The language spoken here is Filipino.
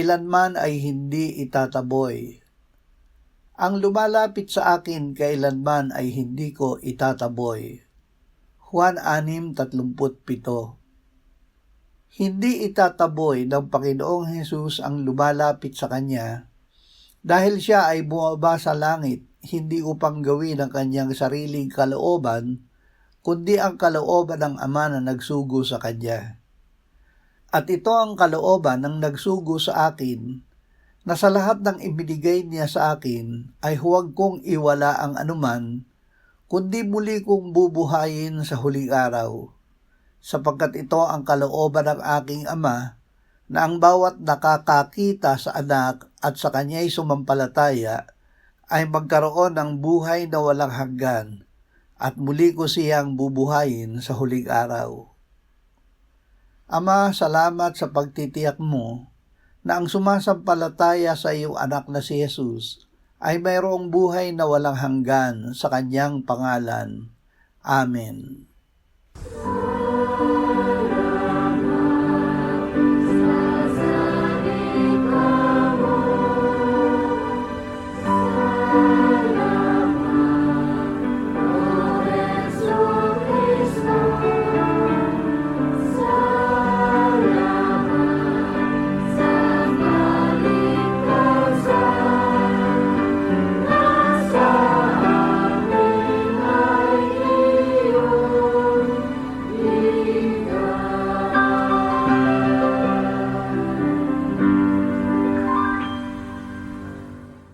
kailanman ay hindi itataboy. Ang lumalapit sa akin kailanman ay hindi ko itataboy. Juan 6:37. Hindi itataboy ng Panginoong Hesus ang lumalapit sa Kanya dahil Siya ay bumaba sa langit hindi upang gawin ang Kanyang sariling kalooban, kundi ang kalooban ng Ama na nagsugo sa Kanya. At ito ang kalooban ng nagsugo sa akin, na sa lahat ng ibinigay niya sa akin ay huwag kong iwala ang anuman, kundi muli kong bubuhayin sa huling araw, sapagkat ito ang kalooban ng aking Ama, na ang bawat nakakakita sa anak at sa kanya'y sumampalataya ay magkaroon ng buhay na walang hanggan, at muli ko siyang bubuhayin sa huling araw. Ama, salamat sa pagtitiyak mo na ang sumasampalataya sa iyong anak na si Jesus ay mayroong buhay na walang hanggan sa kanyang pangalan. Amen.